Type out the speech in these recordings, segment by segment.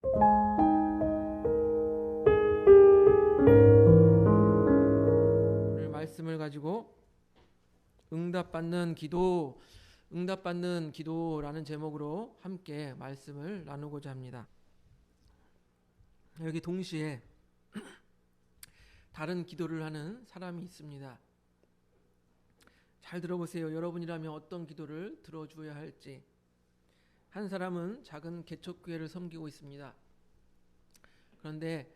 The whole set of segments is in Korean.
오늘 말씀을 가지고 응답받는 기도라는 제목으로 함께 말씀을 나누고자 합니다. 여기 동시에 다른 기도를 하는 사람이 있습니다. 잘 들어보세요. 여러분이라면 어떤 기도를 들어줘야 할지. 한 사람은 작은 개척교회를 섬기고 있습니다. 그런데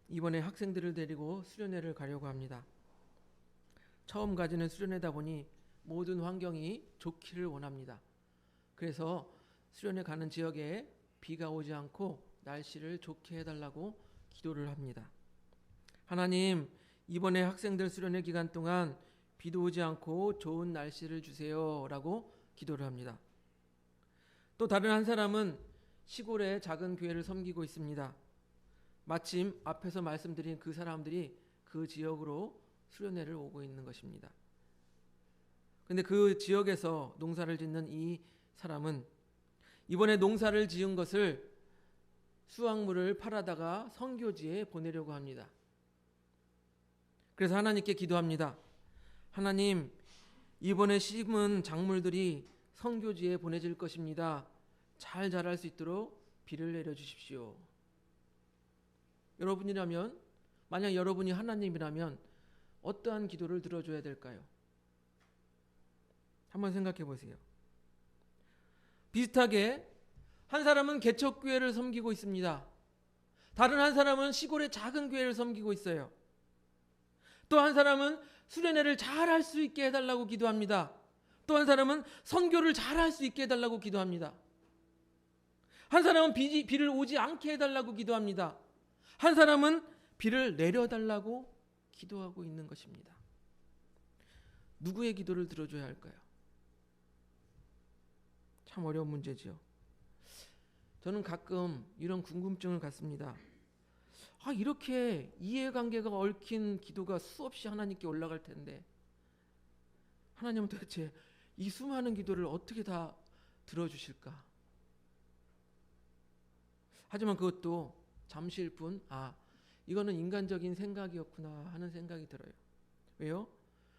이번에 학생들을 데리고 수련회를 가려고 합니다. 처음 가지는 수련회다 보니 모든 환경이 좋기를 원합니다. 그래서 수련회 가는 지역에 비가 오지 않고 날씨를 좋게 해달라고 기도를 합니다. 하나님, 이번에 학생들 수련회 기간 동안 비도 오지 않고 좋은 날씨를 주세요 라고 기도를 합니다. 또 다른 한 사람은 시골의 작은 교회를 섬기고 있습니다. 마침 앞에서 말씀드린 그 사람들이 그 지역으로 수련회를 오고 있는 것입니다. 그런데 그 지역에서 농사를 짓는 이 사람은 이번에 농사를 지은 것을 수확물을 팔아다가 선교지에 보내려고 합니다. 그래서 하나님께 기도합니다. 하나님, 이번에 심은 작물들이 선교지에 보내질 것입니다. 잘 자랄 수 있도록 비를 내려주십시오. 여러분이라면, 만약 여러분이 하나님이라면 어떠한 기도를 들어줘야 될까요? 한번 생각해 보세요. 비슷하게 한 사람은 개척교회를 섬기고 있습니다. 다른 한 사람은 시골의 작은 교회를 섬기고 있어요. 또 한 사람은 수련회를 잘 할 수 있게 해달라고 기도합니다. 또 한 사람은 선교를 잘 할 수 있게 해달라고 기도합니다. 한 사람은 비를 오지 않게 해달라고 기도합니다. 한 사람은 비를 내려달라고 기도하고 있는 것입니다. 누구의 기도를 들어줘야 할까요? 참 어려운 문제지요. 저는 가끔 이런 궁금증을 갖습니다. 이렇게 이해관계가 얽힌 기도가 수없이 하나님께 올라갈 텐데 하나님은 도대체 이 수많은 기도를 어떻게 다 들어주실까? 하지만 그것도 잠시일 뿐, 이거는 인간적인 생각이었구나 하는 생각이 들어요. 왜요?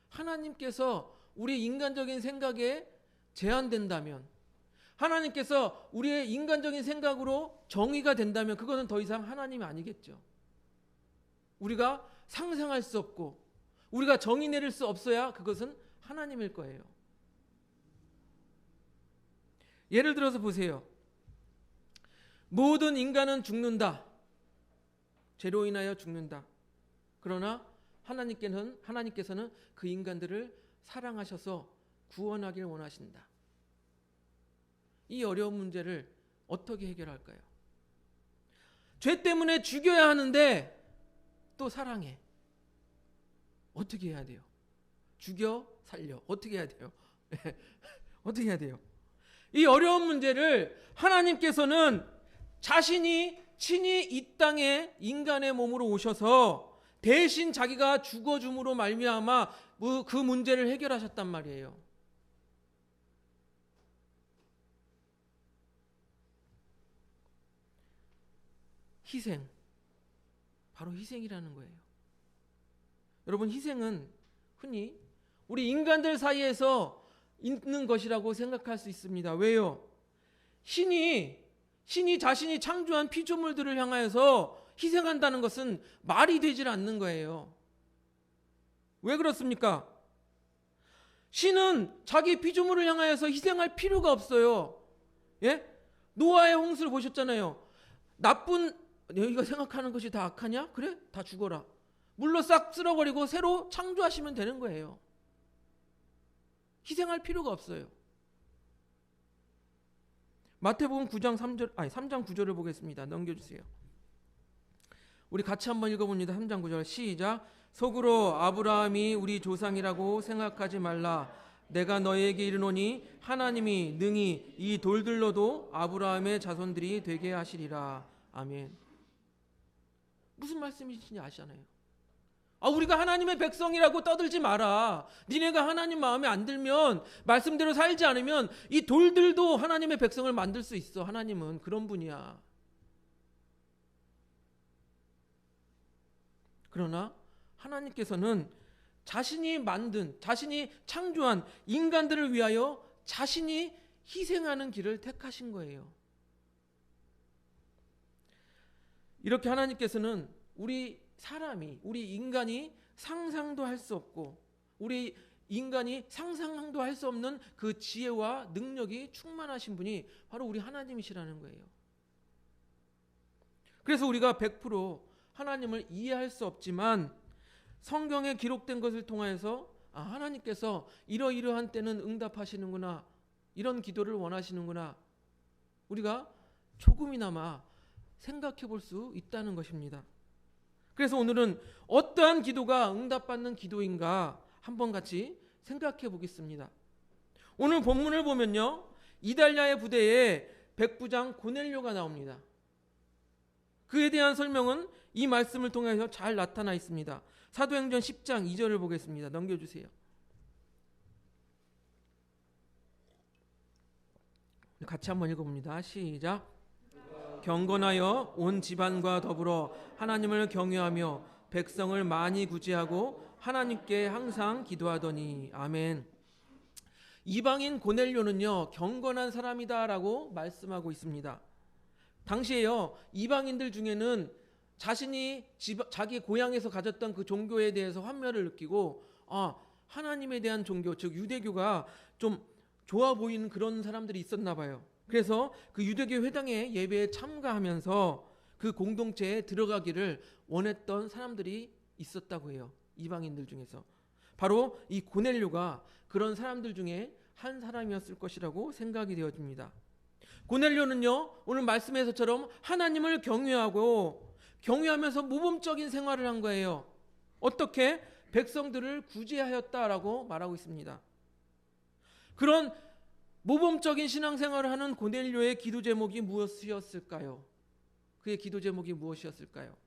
하나님께서 우리 인간적인 생각에 제한된다면, 하나님께서 우리의 인간적인 생각으로 정의가 된다면 그것은 더 이상 하나님이 아니겠죠. 우리가 상상할 수 없고 우리가 정의 내릴 수 없어야 그것은 하나님일 거예요. 예를 들어서 보세요. 모든 인간은 죽는다. 죄로 인하여 죽는다. 그러나 하나님께서는 그 인간들을 사랑하셔서 구원하길 원하신다. 이 어려운 문제를 어떻게 해결할까요? 죄 때문에 죽여야 하는데 또 사랑해. 어떻게 해야 돼요? 죽여, 살려. 어떻게 해야 돼요? 어떻게 해야 돼요? 이 어려운 문제를 하나님께서는 자신이 친히 이 땅에 인간의 몸으로 오셔서 대신 자기가 죽어줌으로 말미암아 그 문제를 해결하셨단 말이에요. 희생. 바로 희생이라는 거예요. 여러분, 희생은 흔히 우리 인간들 사이에서 있는 것이라고 생각할 수 있습니다. 왜요? 신이 자신이 창조한 피조물들을 향하여서 희생한다는 것은 말이 되질 않는 거예요. 왜 그렇습니까? 신은 자기 피조물을 향하여서 희생할 필요가 없어요. 예? 노아의 홍수를 보셨잖아요. 너희가 생각하는 것이 다 악하냐? 그래? 다 죽어라. 물로 싹 쓸어버리고 새로 창조하시면 되는 거예요. 희생할 필요가 없어요. 마태복음 3장 9절을 보겠습니다. 넘겨주세요. 우리 같이 한번 읽어봅니다. 3장 9절 시작. 속으로 아브라함이 우리 조상이라고 생각하지 말라. 내가 너희에게 이르노니 하나님이 능히 이 돌들로도 아브라함의 자손들이 되게 하시리라. 아멘. 무슨 말씀이신지 아시잖아요. 우리가 하나님의 백성이라고 떠들지 마라. 니네가 하나님 마음에 안 들면, 말씀대로 살지 않으면 이 돌들도 하나님의 백성을 만들 수 있어. 하나님은 그런 분이야. 그러나 하나님께서는 자신이 만든, 자신이 창조한 인간들을 위하여 자신이 희생하는 길을 택하신 거예요. 이렇게 하나님께서는 우리 사람이, 우리 인간이 상상도 할 수 없고 우리 인간이 상상도 할 수 없는 그 지혜와 능력이 충만하신 분이 바로 우리 하나님이시라는 거예요. 그래서 우리가 100% 하나님을 이해할 수 없지만 성경에 기록된 것을 통하여서 하나님께서 이러이러한 때는 응답하시는구나, 이런 기도를 원하시는구나, 우리가 조금이나마 생각해 볼 수 있다는 것입니다. 그래서 오늘은 어떠한 기도가 응답받는 기도인가 한번 같이 생각해 보겠습니다. 오늘 본문을 보면요, 이달랴의 부대에 백부장 고넬료가 나옵니다. 그에 대한 설명은 이 말씀을 통해서 잘 나타나 있습니다. 사도행전 10장 2절을 보겠습니다. 넘겨주세요. 같이 한번 읽어봅니다. 시작. 경건하여 온 집안과 더불어 하나님을 경외하며 백성을 많이 구제하고 하나님께 항상 기도하더니. 아멘. 이방인 고넬료는요, 경건한 사람이다라고 말씀하고 있습니다. 당시에요, 이방인들 중에는 자신이 자기 고향에서 가졌던 그 종교에 대해서 환멸을 느끼고 하나님에 대한 종교, 즉 유대교가 좀 좋아 보이는 그런 사람들이 있었나 봐요. 그래서 그 유대교 회당의 예배에 참가하면서 그 공동체에 들어가기를 원했던 사람들이 있었다고 해요. 이방인들 중에서. 바로 이 고넬료가 그런 사람들 중에 한 사람이었을 것이라고 생각이 되어집니다. 고넬료는요, 오늘 말씀에서처럼 하나님을 경외하면서 모범적인 생활을 한 거예요. 어떻게? 백성들을 구제하였다라고 말하고 있습니다. 그런 모범적인 신앙생활을 하는 고넬료의 기도 제목이 무엇이었을까요? 그의 기도 제목이 무엇이었을까요?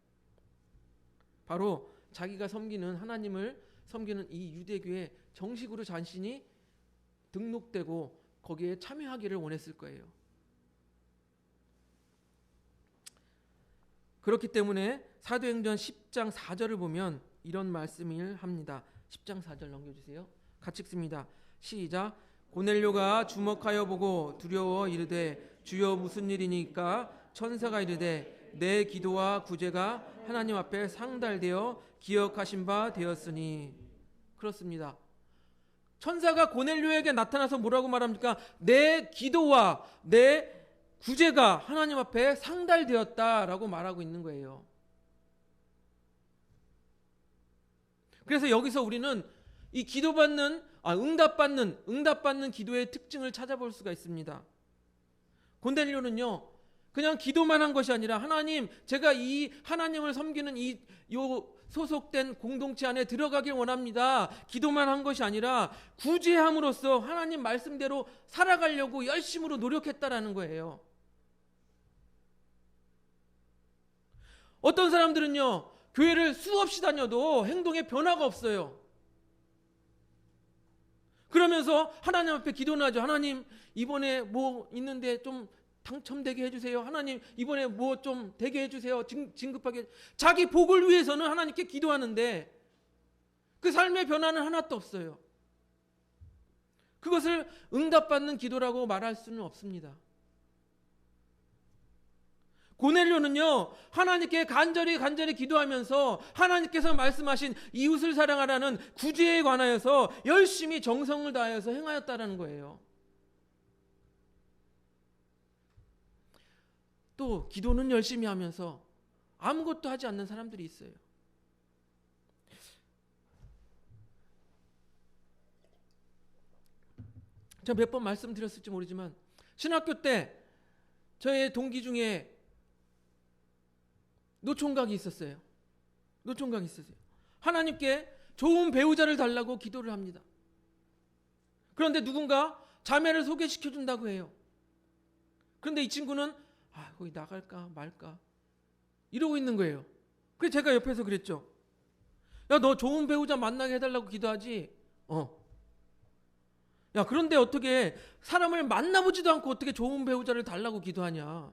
바로 자기가 섬기는 하나님을 섬기는 이 유대교에 정식으로 자신이 등록되고 거기에 참여하기를 원했을 거예요. 그렇기 때문에 사도행전 10장 4절을 보면 이런 말씀을 합니다. 10장 4절 넘겨주세요. 같이 읽습니다. 시작. 고넬료가 주목하여 보고 두려워 이르되 주여 무슨 일이니까? 천사가 이르되 내 기도와 구제가 하나님 앞에 상달되어 기억하신 바 되었으니. 그렇습니다. 천사가 고넬료에게 나타나서 뭐라고 말합니까? 내 기도와 내 구제가 하나님 앞에 상달되었다라고 말하고 있는 거예요. 그래서 여기서 우리는 이 응답받는 기도의 특징을 찾아볼 수가 있습니다. 고넬료는요, 그냥 기도만 한 것이 아니라 하나님, 제가 이 하나님을 섬기는 요 소속된 공동체 안에 들어가길 원합니다. 기도만 한 것이 아니라 구제함으로써 하나님 말씀대로 살아가려고 열심으로 노력했다라는 거예요. 어떤 사람들은요, 교회를 수없이 다녀도 행동에 변화가 없어요. 그러면서 하나님 앞에 기도는 하죠. 하나님, 이번에 뭐 있는데 좀 당첨되게 해주세요. 하나님, 이번에 뭐 좀 되게 해주세요. 진급하게. 자기 복을 위해서는 하나님께 기도하는데 그 삶의 변화는 하나도 없어요. 그것을 응답받는 기도라고 말할 수는 없습니다. 고넬료는요, 하나님께 간절히 기도하면서 하나님께서 말씀하신 이웃을 사랑하라는 구제에 관하여서 열심히 정성을 다하여서 행하였다라는 거예요. 또 기도는 열심히 하면서 아무것도 하지 않는 사람들이 있어요. 제가 몇 번 말씀드렸을지 모르지만 신학교 때 저의 동기 중에 노총각이 있었어요. 하나님께 좋은 배우자를 달라고 기도를 합니다. 그런데 누군가 자매를 소개시켜 준다고 해요. 그런데 이 친구는 거기 나갈까 말까 이러고 있는 거예요. 그래서 제가 옆에서 그랬죠. 야, 너 좋은 배우자 만나게 해달라고 기도하지? 야, 그런데 어떻게 사람을 만나보지도 않고 어떻게 좋은 배우자를 달라고 기도하냐?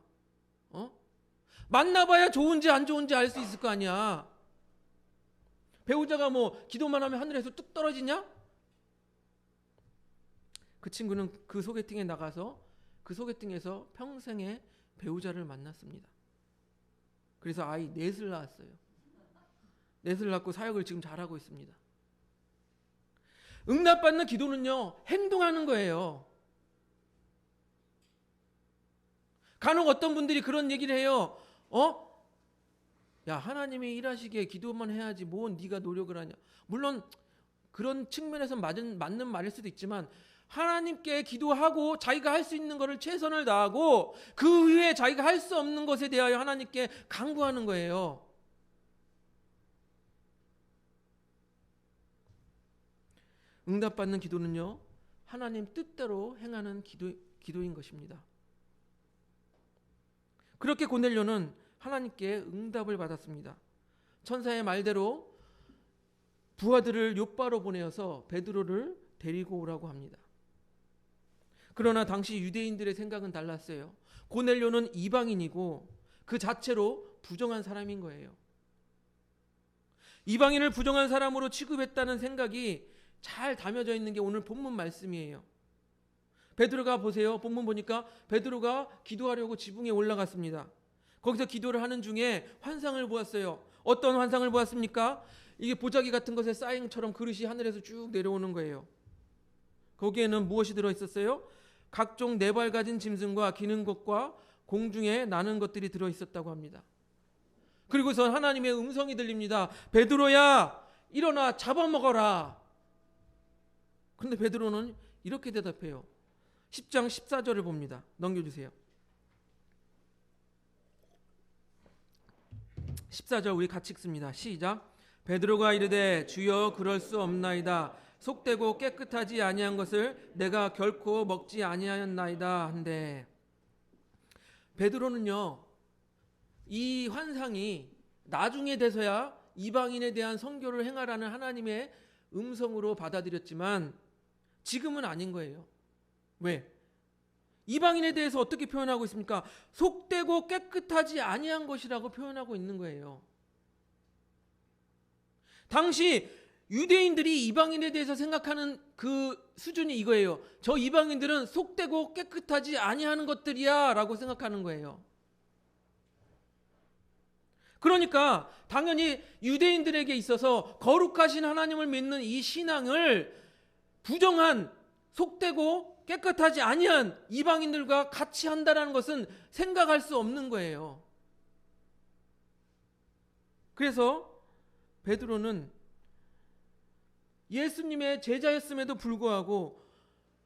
만나봐야 좋은지 안 좋은지 알 수 있을 거 아니야. 배우자가 뭐 기도만 하면 하늘에서 뚝 떨어지냐? 그 친구는 그 소개팅에 나가서 그 소개팅에서 평생의 배우자를 만났습니다. 그래서 아이 넷을 낳았어요. 넷을 낳고 사역을 지금 잘하고 있습니다. 응답받는 기도는요, 행동하는 거예요. 간혹 어떤 분들이 그런 얘기를 해요. 야, 하나님이 일하시기에 기도만 해야지 뭐 네가 노력을 하냐. 물론 그런 측면에서 맞는 말일 수도 있지만, 하나님께 기도하고 자기가 할 수 있는 것을 최선을 다하고 그 위에 자기가 할 수 없는 것에 대하여 하나님께 간구하는 거예요. 응답받는 기도는요, 하나님 뜻대로 행하는 기도인 것입니다. 그렇게 고넬료는 하나님께 응답을 받았습니다. 천사의 말대로 부하들을 욥바로 보내어서 베드로를 데리고 오라고 합니다. 그러나 당시 유대인들의 생각은 달랐어요. 고넬료는 이방인이고 그 자체로 부정한 사람인 거예요. 이방인을 부정한 사람으로 취급했다는 생각이 잘 담여져 있는 게 오늘 본문 말씀이에요. 베드로가 보세요. 본문 보니까 베드로가 기도하려고 지붕에 올라갔습니다. 거기서 기도를 하는 중에 환상을 보았어요. 어떤 환상을 보았습니까? 이게 보자기 같은 것에 쌓인처럼 그릇이 하늘에서 쭉 내려오는 거예요. 거기에는 무엇이 들어있었어요? 각종 네 발 가진 짐승과 기는 것과 공중에 나는 것들이 들어있었다고 합니다. 그리고서 하나님의 음성이 들립니다. 베드로야, 일어나 잡아먹어라. 그런데 베드로는 이렇게 대답해요. 10장 14절을 봅니다. 넘겨주세요. 14절 우리 같이 읽습니다. 시작. 베드로가 이르되 주여 그럴 수 없나이다. 속되고 깨끗하지 아니한 것을 내가 결코 먹지 아니하였나이다 한데, 베드로는요, 이 환상이 나중에 돼서야 이방인에 대한 선교를 행하라는 하나님의 음성으로 받아들였지만 지금은 아닌 거예요. 왜? 이방인에 대해서 어떻게 표현하고 있습니까? 속되고 깨끗하지 아니한 것이라고 표현하고 있는 거예요. 당시 유대인들이 이방인에 대해서 생각하는 그 수준이 이거예요. 저 이방인들은 속되고 깨끗하지 아니하는 것들이야 라고 생각하는 거예요. 그러니까 당연히 유대인들에게 있어서 거룩하신 하나님을 믿는 이 신앙을 부정한, 속되고 깨끗하지 아니한 이방인들과 같이 한다는 것은 생각할 수 없는 거예요. 그래서 베드로는 예수님의 제자였음에도 불구하고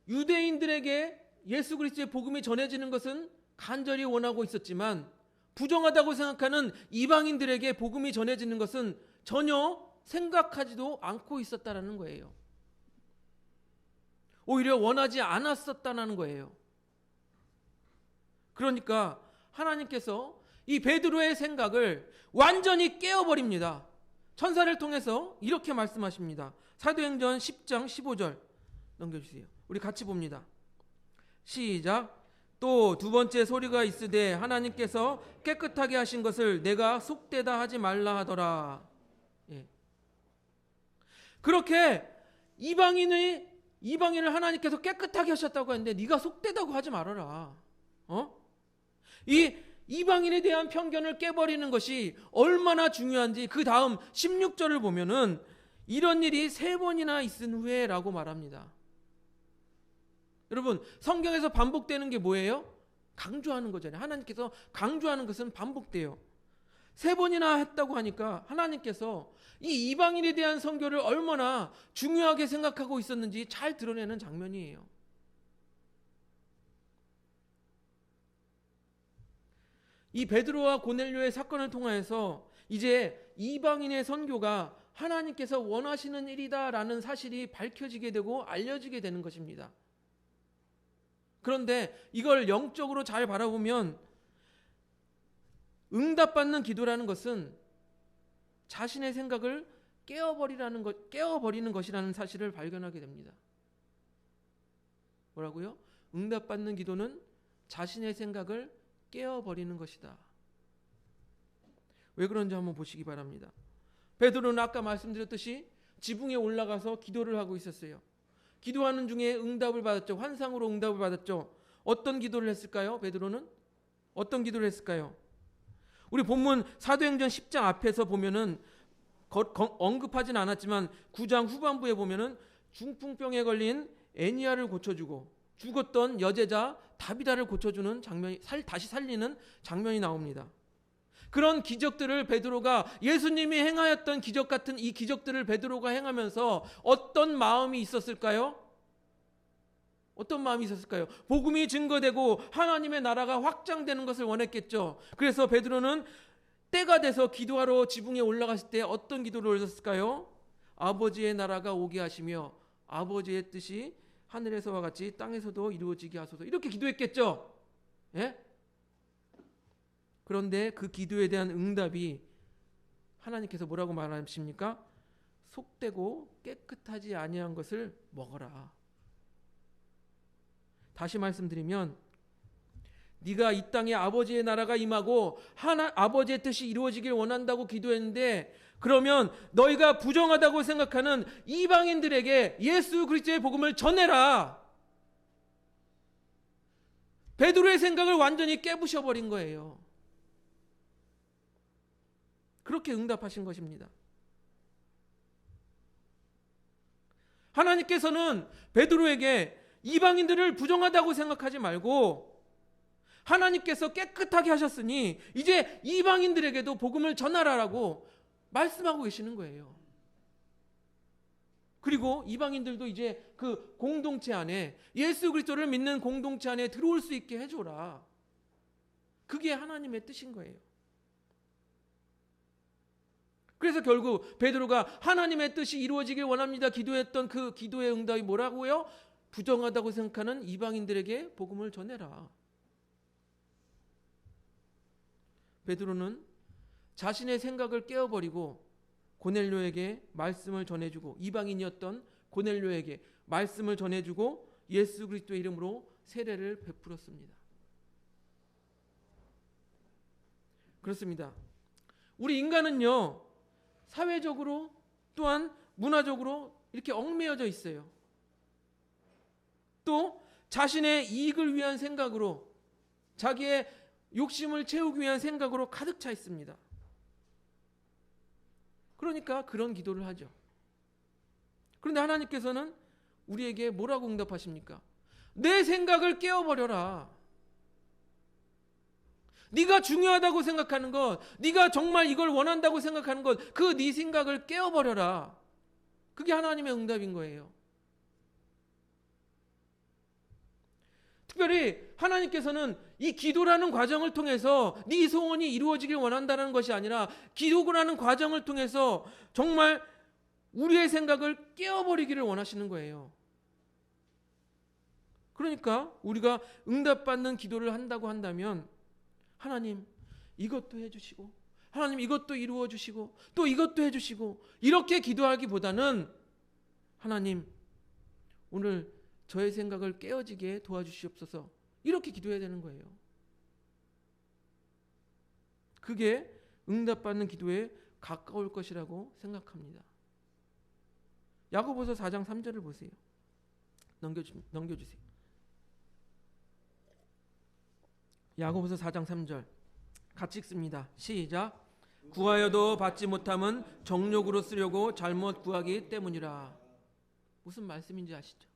유대인들에게 예수 그리스도의 복음이 전해지는 것은 간절히 원하고 있었지만, 부정하다고 생각하는 이방인들에게 복음이 전해지는 것은 전혀 생각하지도 않고 있었다라는 거예요. 오히려 원하지 않았었다는 거예요. 그러니까 하나님께서 이 베드로의 생각을 완전히 깨어버립니다. 천사를 통해서 이렇게 말씀하십니다. 사도행전 10장 15절 넘겨주세요. 우리 같이 봅니다. 시작. 또 두 번째 소리가 있으되 하나님께서 깨끗하게 하신 것을 내가 속되다 하지 말라 하더라. 예. 그렇게 이방인을 하나님께서 깨끗하게 하셨다고 하는데 네가 속되다고 하지 말아라. 이 이방인에 대한 편견을 깨버리는 것이 얼마나 중요한지 그 다음 16절을 보면은 이런 일이 3번이나 있은 후에라고 말합니다. 여러분, 성경에서 반복되는 게 뭐예요? 강조하는 거잖아요. 하나님께서 강조하는 것은 반복돼요. 3번이나 했다고 하니까 하나님께서 이 이방인에 대한 선교를 얼마나 중요하게 생각하고 있었는지 잘 드러내는 장면이에요. 이 베드로와 고넬료의 사건을 통해서 이제 이방인의 선교가 하나님께서 원하시는 일이다라는 사실이 밝혀지게 되고 알려지게 되는 것입니다. 그런데 이걸 영적으로 잘 바라보면 응답받는 기도라는 것은 자신의 생각을 깨어버리는 것이라는 사실을 발견하게 됩니다. 뭐라고요? 응답받는 기도는 자신의 생각을 깨어버리는 것이다. 왜 그런지 한번 보시기 바랍니다. 베드로는 아까 말씀드렸듯이 지붕에 올라가서 기도를 하고 있었어요. 기도하는 중에 응답을 받았죠. 환상으로 응답을 받았죠. 어떤 기도를 했을까요? 베드로는 어떤 기도를 했을까요? 우리 본문 사도행전 10장 앞에서 보면은 언급하진 않았지만 9장 후반부에 보면은 중풍병에 걸린 애니아를 고쳐주고 죽었던 여제자 다비다를 고쳐주는 장면이 다시 살리는 장면이 나옵니다. 그런 기적들을 베드로가 예수님이 행하였던 기적 같은 이 기적들을 베드로가 행하면서 어떤 마음이 있었을까요? 어떤 마음이 있었을까요? 복음이 증거되고 하나님의 나라가 확장되는 것을 원했겠죠. 그래서 베드로는 때가 돼서 기도하러 지붕에 올라갔을 때 어떤 기도를 올렸을까요? 아버지의 나라가 오게 하시며 아버지의 뜻이 하늘에서와 같이 땅에서도 이루어지게 하소서. 이렇게 기도했겠죠. 예? 그런데 그 기도에 대한 응답이 하나님께서 뭐라고 말하십니까? 속되고 깨끗하지 아니한 것을 먹어라. 다시 말씀드리면 네가 이 땅에 아버지의 나라가 임하고 아버지의 뜻이 이루어지길 원한다고 기도했는데 그러면 너희가 부정하다고 생각하는 이방인들에게 예수 그리스도의 복음을 전해라. 베드로의 생각을 완전히 깨부셔버린 거예요. 그렇게 응답하신 것입니다. 하나님께서는 베드로에게 이방인들을 부정하다고 생각하지 말고 하나님께서 깨끗하게 하셨으니 이제 이방인들에게도 복음을 전하라라고 말씀하고 계시는 거예요. 그리고 이방인들도 이제 그 공동체 안에 예수 그리스도를 믿는 공동체 안에 들어올 수 있게 해줘라. 그게 하나님의 뜻인 거예요. 그래서 결국 베드로가 하나님의 뜻이 이루어지길 원합니다 기도했던 그 기도의 응답이 뭐라고요? 부정하다고 생각하는 이방인들에게 복음을 전해라. 베드로는 자신의 생각을 깨어버리고 고넬료에게 말씀을 전해주고 이방인이었던 고넬료에게 말씀을 전해주고 예수 그리스도의 이름으로 세례를 베풀었습니다. 그렇습니다. 우리 인간은요 사회적으로 또한 문화적으로 이렇게 얽매여져 있어요. 또 자신의 이익을 위한 생각으로 자기의 욕심을 채우기 위한 생각으로 가득 차 있습니다. 그러니까 그런 기도를 하죠. 그런데 하나님께서는 우리에게 뭐라고 응답하십니까? 내 생각을 깨워버려라. 네가 중요하다고 생각하는 것, 네가 정말 이걸 원한다고 생각하는 것, 그 네 생각을 깨워버려라. 그게 하나님의 응답인 거예요. 특별히 하나님께서는 이 기도라는 과정을 통해서 네 소원이 이루어지길 원한다는 것이 아니라 기도라는 과정을 통해서 정말 우리의 생각을 깨워버리기를 원하시는 거예요. 그러니까 우리가 응답받는 기도를 한다고 한다면 하나님 이것도 해주시고 하나님 이것도 이루어주시고 또 이것도 해주시고 이렇게 기도하기보다는 하나님 오늘 저의 생각을 깨어지게 도와주시옵소서 이렇게 기도해야 되는 거예요. 그게 응답받는 기도에 가까울 것이라고 생각합니다. 야고보서 4장 3절을 보세요. 넘겨주세요. 야고보서 4장 3절 같이 읽습니다. 시작. 구하여도 받지 못함은 정욕으로 쓰려고 잘못 구하기 때문이라. 무슨 말씀인지 아시죠?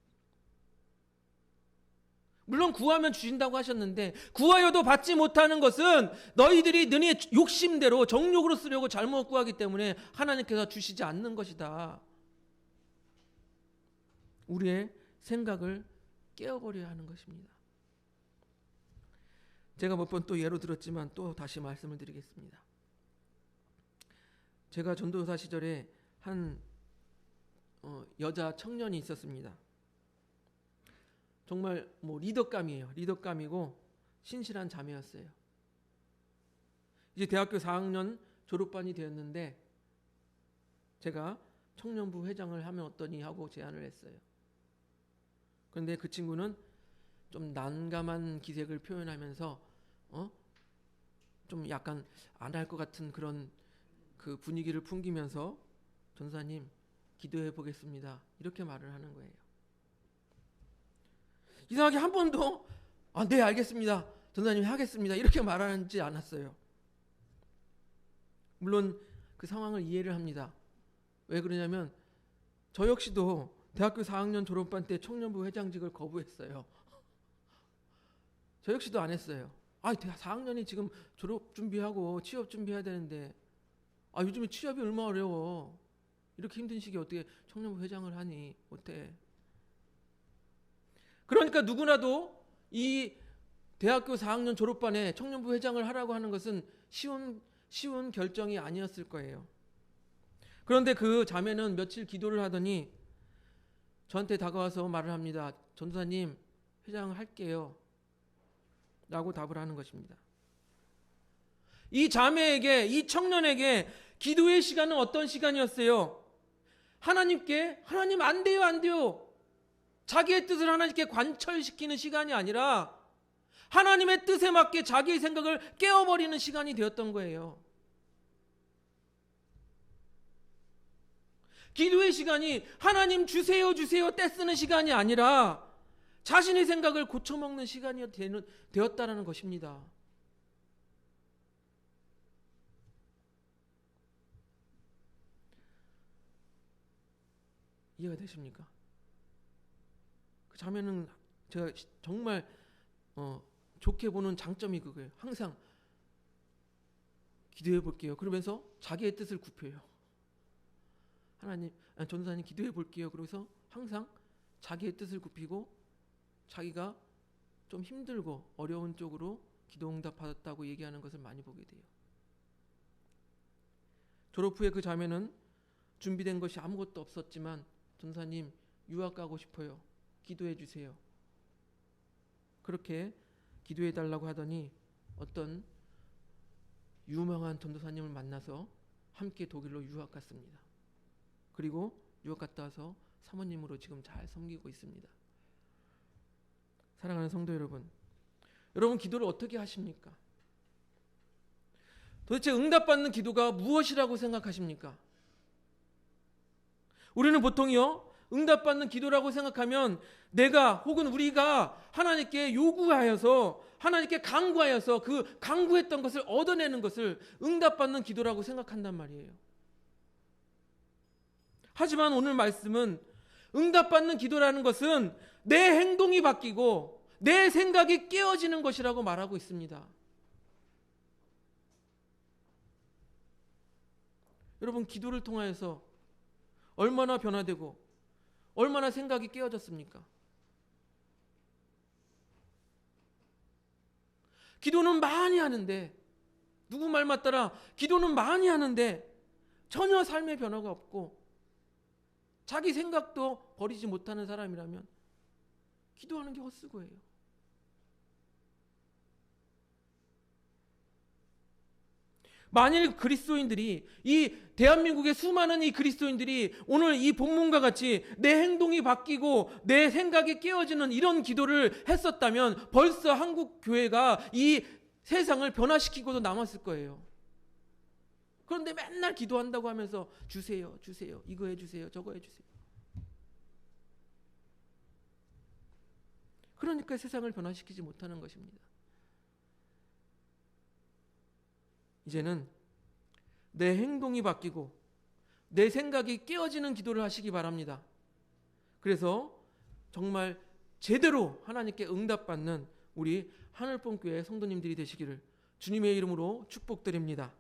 물론 구하면 주신다고 하셨는데 구하여도 받지 못하는 것은 너희들이 너희의 욕심대로 정욕으로 쓰려고 잘못 구하기 때문에 하나님께서 주시지 않는 것이다. 우리의 생각을 깨워버려야 하는 것입니다. 제가 몇 번 또 예로 들었지만 또 다시 말씀을 드리겠습니다. 제가 전도사 시절에 한 여자 청년이 있었습니다. 정말 리더감이에요. 리더감이고 신실한 자매였어요. 이제 대학교 4학년 졸업반이 되었는데 제가 청년부 회장을 하면 어떠니 하고 제안을 했어요. 그런데 그 친구는 좀 난감한 기색을 표현하면서 좀 약간 안 할 것 같은 그런 그 분위기를 풍기면서 전사님 기도해 보겠습니다. 이렇게 말을 하는 거예요. 이상하게 한 번도 네 알겠습니다. 전사님 하겠습니다. 이렇게 말하지 않았어요. 물론 그 상황을 이해를 합니다. 왜 그러냐면 저 역시도 대학교 4학년 졸업반 때 청년부 회장직을 거부했어요. 저 역시도 안 했어요. 대학 4학년이 지금 졸업 준비하고 취업 준비해야 되는데 요즘에 취업이 얼마나 어려워. 이렇게 힘든 시기에 어떻게 청년부 회장을 하니 못해. 그러니까 누구나도 이 대학교 4학년 졸업반에 청년부 회장을 하라고 하는 것은 쉬운 결정이 아니었을 거예요. 그런데 그 자매는 며칠 기도를 하더니 저한테 다가와서 말을 합니다. 전도사님 회장을 할게요 라고 답을 하는 것입니다. 이 자매에게, 이 청년에게 기도의 시간은 어떤 시간이었어요? 하나님 안 돼요 안 돼요. 자기의 뜻을 하나님께 관철시키는 시간이 아니라 하나님의 뜻에 맞게 자기의 생각을 깨워버리는 시간이 되었던 거예요. 기도의 시간이 하나님 주세요 떼쓰는 시간이 아니라 자신의 생각을 고쳐먹는 시간이 되었다는 것입니다. 이해가 되십니까? 그 자매는 제가 정말 좋게 보는 장점이 그거예요. 항상 기도해 볼게요. 그러면서 자기의 뜻을 굽혀요. 전도사님 기도해 볼게요. 그러면서 항상 자기의 뜻을 굽히고 자기가 좀 힘들고 어려운 쪽으로 기도 응답 받았다고 얘기하는 것을 많이 보게 돼요. 졸업 후에 그 자매는 준비된 것이 아무것도 없었지만 전도사님 유학 가고 싶어요. 기도해 주세요. 그렇게 기도해 달라고 하더니 어떤 유명한 전도사님을 만나서 함께 독일로 유학 갔습니다. 그리고 유학 갔다 와서 사모님으로 지금 잘 섬기고 있습니다. 사랑하는 성도 여러분, 여러분 기도를 어떻게 하십니까? 도대체 응답받는 기도가 무엇이라고 생각하십니까? 우리는 보통요, 응답받는 기도라고 생각하면 내가 혹은 우리가 하나님께 요구하여서 하나님께 간구하여서 그 간구했던 것을 얻어내는 것을 응답받는 기도라고 생각한단 말이에요. 하지만 오늘 말씀은 응답받는 기도라는 것은 내 행동이 바뀌고 내 생각이 깨어지는 것이라고 말하고 있습니다. 여러분 기도를 통하여서 얼마나 변화되고 얼마나 생각이 깨어졌습니까? 기도는 많이 하는데 누구 말 맞더라 기도는 많이 하는데 전혀 삶의 변화가 없고 자기 생각도 버리지 못하는 사람이라면 기도하는 게 헛수고예요. 만일 그리스도인들이 이 대한민국의 수많은 이 그리스도인들이 오늘 이 본문과 같이 내 행동이 바뀌고 내 생각이 깨어지는 이런 기도를 했었다면 벌써 한국 교회가 이 세상을 변화시키고도 남았을 거예요. 그런데 맨날 기도한다고 하면서 주세요 이거 해주세요 저거 해주세요. 그러니까 세상을 변화시키지 못하는 것입니다. 이제는 내 행동이 바뀌고 내 생각이 깨어지는 기도를 하시기 바랍니다. 그래서 정말 제대로 하나님께 응답받는 우리 하늘봄교회 성도님들이 되시기를 주님의 이름으로 축복드립니다.